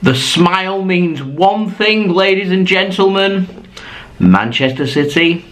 The smile means one thing, ladies and gentlemen. Manchester City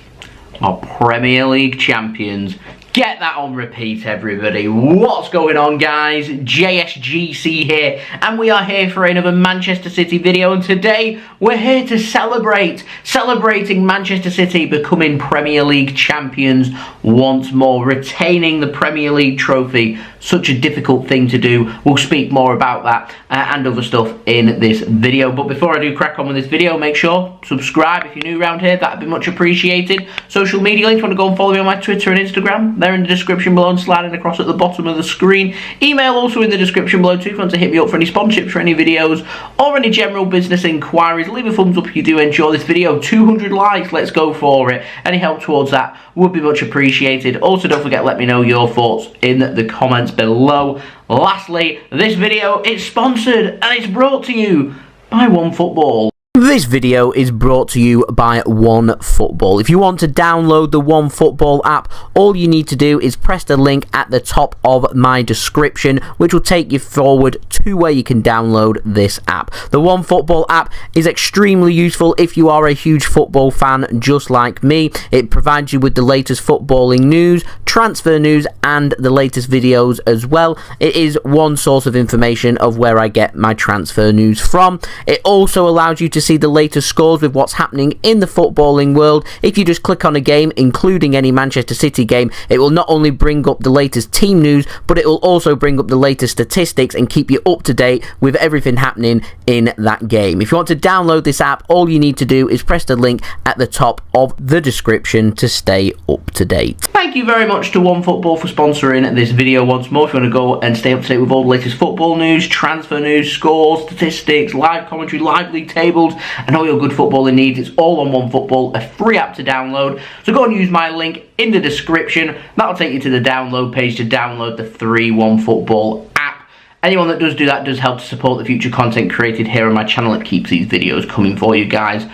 are Premier League champions. Get that on repeat, everybody. What's going on, guys? JSGC here, and we are here for another Manchester City video, and today we're here to celebrating Manchester City becoming Premier League champions once more, retaining the Premier League trophy. Such a difficult thing to do. We'll speak more about that and other stuff in this video. But before I do crack on with this video, make sure subscribe if you're new around here. That'd be much appreciated. Social media links, want to go and follow me on my Twitter and Instagram. They're in the description below and sliding across at the bottom of the screen. Email also in the description below too if you want to hit me up for any sponsorships for any videos or any general business inquiries. Leave a thumbs up if you do enjoy this video. 200 likes, let's go for it. Any help towards that would be much appreciated. Also, don't forget, let me know your thoughts in the comments below. Lastly, this video is sponsored and it's brought to you by OneFootball. This video is brought to you by OneFootball. If you want to download the OneFootball app, all you need to do is press the link at the top of my description, which will take you forward to where you can download this app. The OneFootball app is extremely useful if you are a huge football fan just like me. It provides you with the latest footballing news, transfer news, and the latest videos as well. It is one source of information of where I get my transfer news from. It also allows you to see the latest scores with what's happening in the footballing world. If you just click on a game, including any Manchester City game, it will not only bring up the latest team news, but it will also bring up the latest statistics and keep you up to date with everything happening in that game. If you want to download this app, all you need to do is press the link at the top of the description to stay up to date. Thank you very much to OneFootball for sponsoring this video once more. If you want to go and stay up to date with all the latest football news, transfer news, scores, statistics, live commentary, live league tables, and all your good footballing needs, it's all on OneFootball, a free app to download. So go and use my link in the description. That'll take you to the download page to download the free OneFootball app. Anyone that does do that does help to support the future content created here on my channel. It keeps these videos coming for you guys.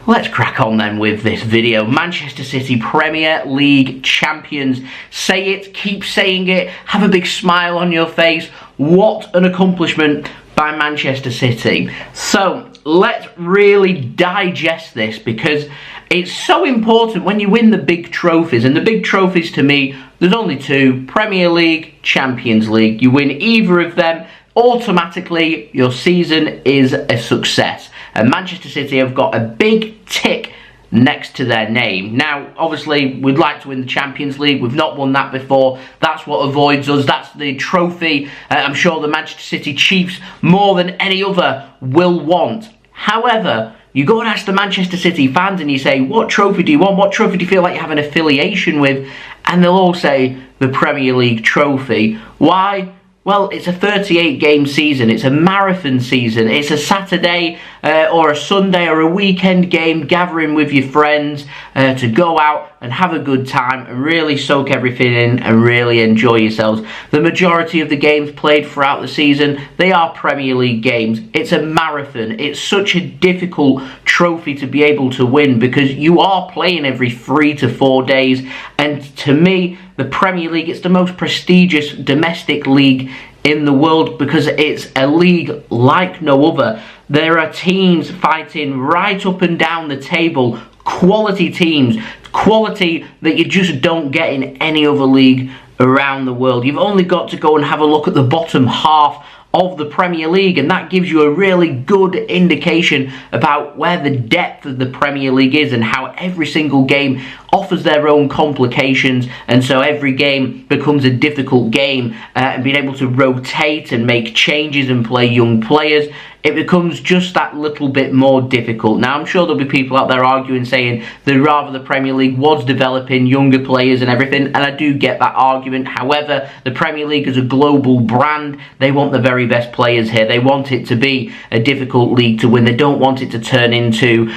Let's crack on then with this video. Manchester City Premier League champions. Say it, keep saying it, have a big smile on your face. What an accomplishment by Manchester City. So let's really digest this, because it's so important when you win the big trophies. And the big trophies to me, there's only two: Premier League, Champions League. You win either of them, automatically your season is a success. And Manchester City have got a big tick next to their name. Now, obviously, we'd like to win the Champions League. We've not won that before. That's what avoids us. That's the trophy I'm sure the Manchester City Chiefs, more than any other, will want. However, you go and ask the Manchester City fans and you say, what trophy do you want? What trophy do you feel like you have an affiliation with? And they'll all say the Premier League trophy. Why? Well, it's a 38-game season. It's a marathon season. It's a Saturday or a Sunday or a weekend game, gathering with your friends to go out and have a good time and really soak everything in and really enjoy yourselves. The majority of the games played throughout the season, they are Premier League games. It's a marathon. It's such a difficult trophy to be able to win, because you are playing every 3 to 4 days. And to me, the Premier League, it's the most prestigious domestic league in the world, because it's a league like no other. There are teams fighting right up and down the table, quality teams, quality that you just don't get in any other league around the world. You've only got to go and have a look at the bottom half of the Premier League, and that gives you a really good indication about where the depth of the Premier League is and how every single game offers their own complications, and so every game becomes a difficult game, and being able to rotate and make changes and play young players, it becomes just that little bit more difficult. Now, I'm sure there'll be people out there arguing, saying they'd rather the Premier League was developing younger players and everything, and I do get that argument. However, the Premier League is a global brand. They want the very best players here. They want it to be a difficult league to win. They don't want it to turn into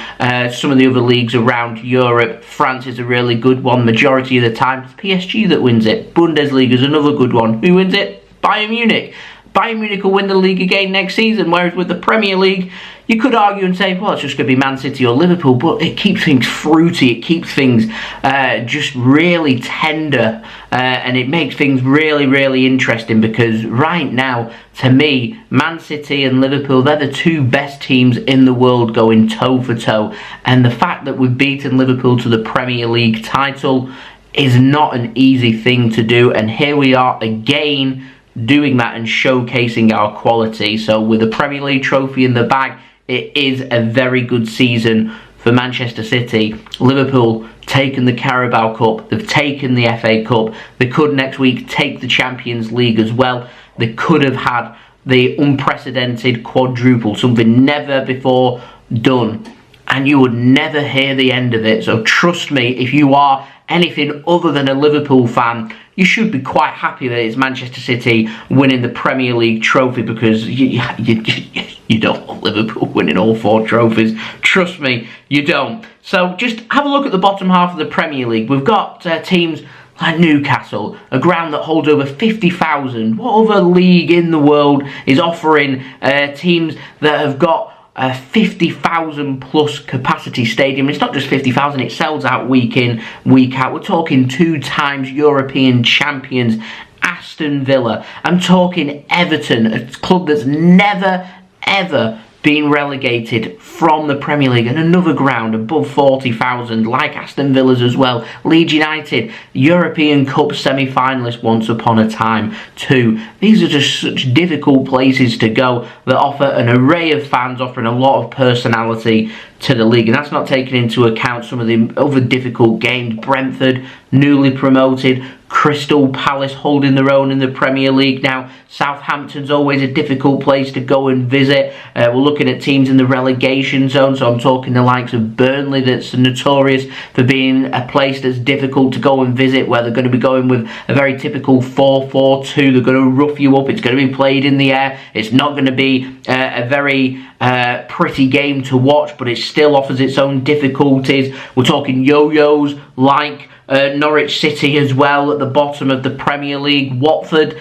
some of the other leagues around Europe. France is a really good one. Majority of the time, it's PSG that wins it. Bundesliga is another good one. Who wins it? Bayern Munich. Bayern Munich will win the league again next season, whereas with the Premier League, you could argue and say, well, it's just going to be Man City or Liverpool, but it keeps things fruity, it keeps things just really tender, and it makes things really, really interesting, because right now, to me, Man City and Liverpool, they're the two best teams in the world going toe for toe, and the fact that we've beaten Liverpool to the Premier League title is not an easy thing to do, and here we are again doing that and showcasing our quality. So with the Premier League trophy in the bag, it is a very good season for Manchester City. Liverpool taken the Carabao Cup, they've taken the FA Cup, they could next week take the Champions League as well. They could have had the unprecedented quadruple, something never before done, and you would never hear the end of it. So trust me, if you are anything other than a Liverpool fan, you should be quite happy that it's Manchester City winning the Premier League trophy, because you don't want Liverpool winning all 4 trophies. Trust me, you don't. So just have a look at the bottom half of the Premier League. We've got teams like Newcastle, a ground that holds over 50,000. What other league in the world is offering teams that have got a 50,000 plus capacity stadium? It's not just 50,000, it sells out week in, week out. We're talking 2 times European champions, Aston Villa. I'm talking Everton, a club that's never ever been relegated from the Premier League, and another ground above 40,000 like Aston Villa's as well. Leeds United, European Cup semi-finalist once upon a time too. These are just such difficult places to go that offer an array of fans, offering a lot of personality to the league, and that's not taking into account some of the other difficult games. Brentford, newly promoted, Crystal Palace holding their own in the Premier League now. Southampton's always a difficult place to go and visit. We're looking at teams in the relegation zone, so I'm talking the likes of Burnley, that's notorious for being a place that's difficult to go and visit, where they're going to be going with a very typical 4-4-2. They're going to rough you up, it's going to be played in the air, it's not going to be a very pretty game to watch, but it still offers its own difficulties. We're talking yo-yos like Norwich City as well at the bottom of the Premier League. Watford,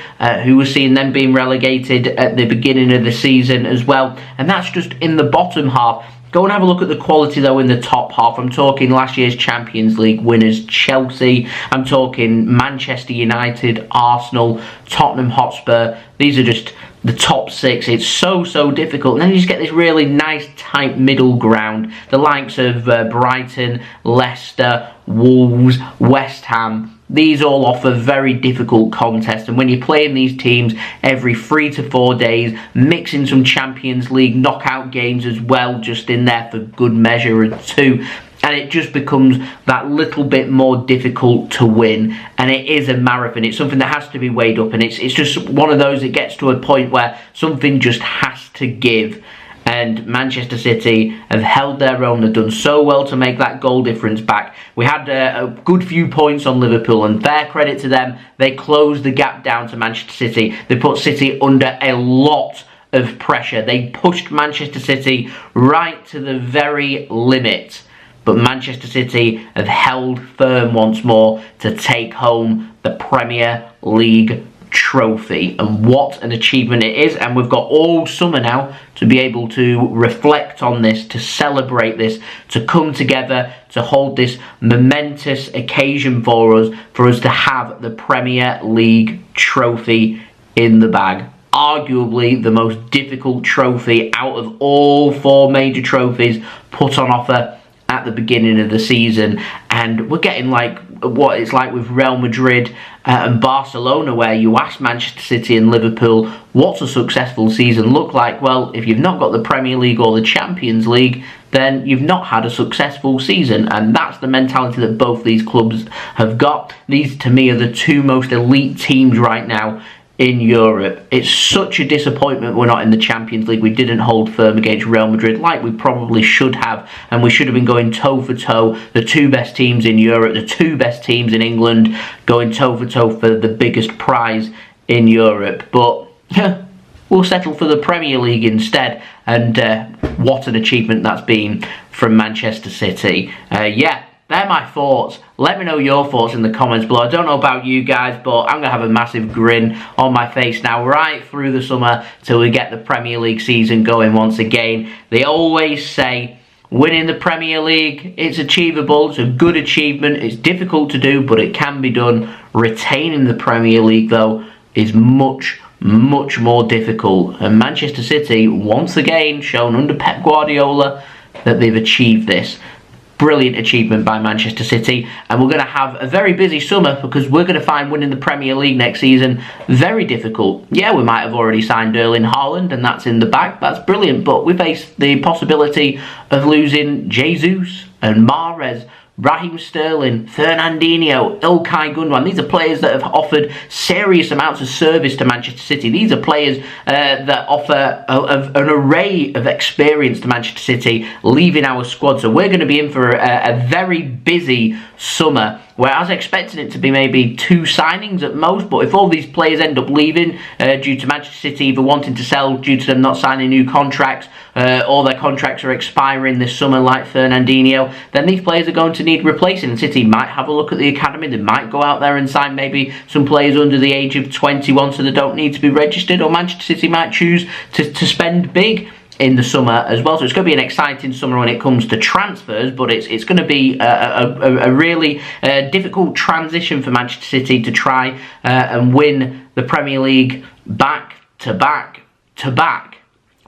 who we're seeing them being relegated at the beginning of the season as well. And that's just in the bottom half. Go and have a look at the quality though in the top half. I'm talking last year's Champions League winners Chelsea. I'm talking Manchester United, Arsenal, Tottenham Hotspur. These are just the top 6. It's so difficult, and then you just get this really nice tight middle ground. The likes of Brighton, Leicester, Wolves, West Ham. These all offer very difficult contests, and when you're playing these teams every 3 to 4 days, mixing some Champions League knockout games as well just in there for good measure too, and it just becomes that little bit more difficult to win. And it is a marathon, it's something that has to be weighed up, and it's just one of those that gets to a point where something just has to give. And Manchester City have held their own. They've done so well to make that goal difference back. We had a good few points on Liverpool, and fair credit to them. They closed the gap down to Manchester City. They put City under a lot of pressure. They pushed Manchester City right to the very limit. But Manchester City have held firm once more to take home the Premier League trophy, and what an achievement it is. And we've got all summer now to be able to reflect on this, to celebrate this, to come together, to hold this momentous occasion for us to have the Premier League trophy in the bag. Arguably the most difficult trophy out of all 4 major trophies put on offer at the beginning of the season, and we're getting like what it's like with Real Madrid and Barcelona, where you ask Manchester City and Liverpool, what's a successful season look like? Well, if you've not got the Premier League or the Champions League, then you've not had a successful season, and that's the mentality that both these clubs have got. These to me are the 2 most elite teams right now in Europe. It's such a disappointment we're not in the Champions League. We didn't hold firm against Real Madrid like we probably should have, and we should have been going toe for toe. The 2 best teams in Europe, the 2 best teams in England, going toe for toe for the biggest prize in Europe. But we'll settle for the Premier League instead, and what an achievement that's been from Manchester City. Yeah, they're my thoughts Let me know your thoughts in the comments below. I don't know about you guys, but I'm going to have a massive grin on my face now right through the summer till we get the Premier League season going once again. They always say winning the Premier League, it's achievable, it's a good achievement, it's difficult to do, but it can be done. Retaining the Premier League, though, is much more difficult. And Manchester City, once again, shown under Pep Guardiola that they've achieved this. Brilliant achievement by Manchester City, and we're going to have a very busy summer because we're going to find winning the Premier League next season very difficult. Yeah, we might have already signed Erling Haaland and that's in the bag, that's brilliant, but we face the possibility of losing Jesus and Mahrez, Raheem Sterling, Fernandinho, Ilkay, Gundogan. These are players that have offered serious amounts of service to Manchester City. These are players that offer an array of experience to Manchester City, leaving our squad. So we're going to be in for a very busy summer, where I was expecting it to be maybe 2 signings at most, but if all these players end up leaving due to Manchester City either wanting to sell due to them not signing new contracts, or their contracts are expiring this summer like Fernandinho, then these players are going to need replacing. And City might have a look at the academy, they might go out there and sign maybe some players under the age of 21 so they don't need to be registered, or Manchester City might choose to spend big in the summer as well. So it's going to be an exciting summer when it comes to transfers, but it's going to be a really difficult transition for Manchester City to try and win the Premier League back to back to back.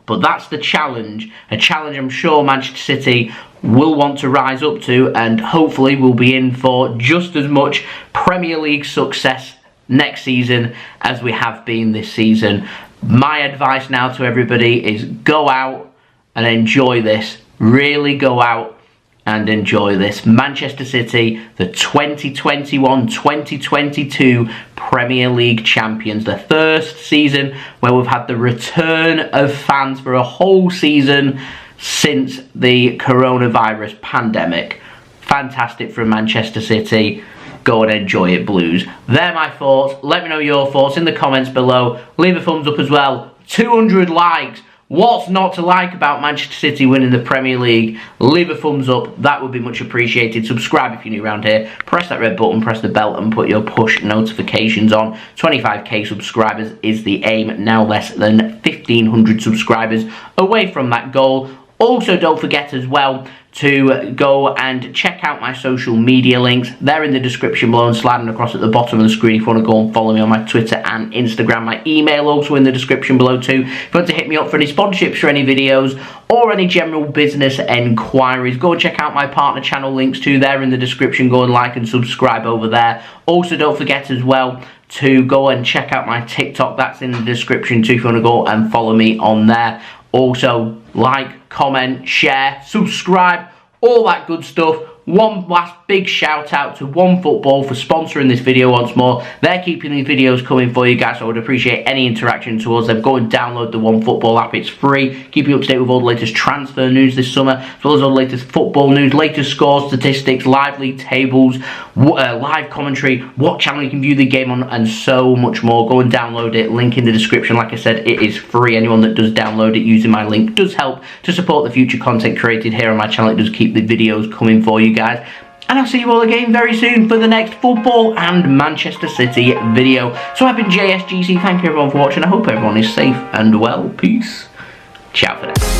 But that's the challenge, a challenge I'm sure Manchester City will want to rise up to, and hopefully we'll be in for just as much Premier League success next season as we have been this season. My advice now to everybody is go out and enjoy this. Really go out and enjoy this. Manchester City, the 2021-2022 Premier League champions. The first season where we've had the return of fans for a whole season since the coronavirus pandemic. Fantastic from Manchester City. Go and enjoy it, Blues. They're my thoughts. Let me know your thoughts in the comments below. Leave a thumbs up as well. 200 likes. What's not to like about Manchester City winning the Premier League? Leave a thumbs up. That would be much appreciated. Subscribe if you're new around here. Press that red button, press the bell, and put your push notifications on. 25k subscribers is the aim. Now less than 1,500 subscribers away from that goal. Also, don't forget as well to go and check out my social media links. They're in the description below and sliding across at the bottom of the screen if you want to go and follow me on my Twitter and Instagram. My email also in the description below too. If you want to hit me up for any sponsorships for any videos or any general business enquiries, go and check out my partner channel links too. They're in the description. Go and like and subscribe over there. Also, don't forget as well to go and check out my TikTok. That's in the description too if you want to go and follow me on there. Also, like, comment, share, subscribe, all that good stuff. One last big shout out to OneFootball for sponsoring this video once more. They're keeping these videos coming for you guys, so I would appreciate any interaction towards them. Go and download the OneFootball app, it's free. Keep you up to date with all the latest transfer news this summer, as well as all the latest football news, latest scores, statistics, live league tables, live commentary, what channel you can view the game on, and so much more. Go and download it, link in the description. Like I said, it is free. Anyone that does download it using my link does help to support the future content created here on my channel. It does keep the videos coming for you guys. And I'll see you all again very soon for the next football and Manchester City video. So I've been JSGC. Thank you everyone for watching. I hope everyone is safe and well. Peace. Ciao for now.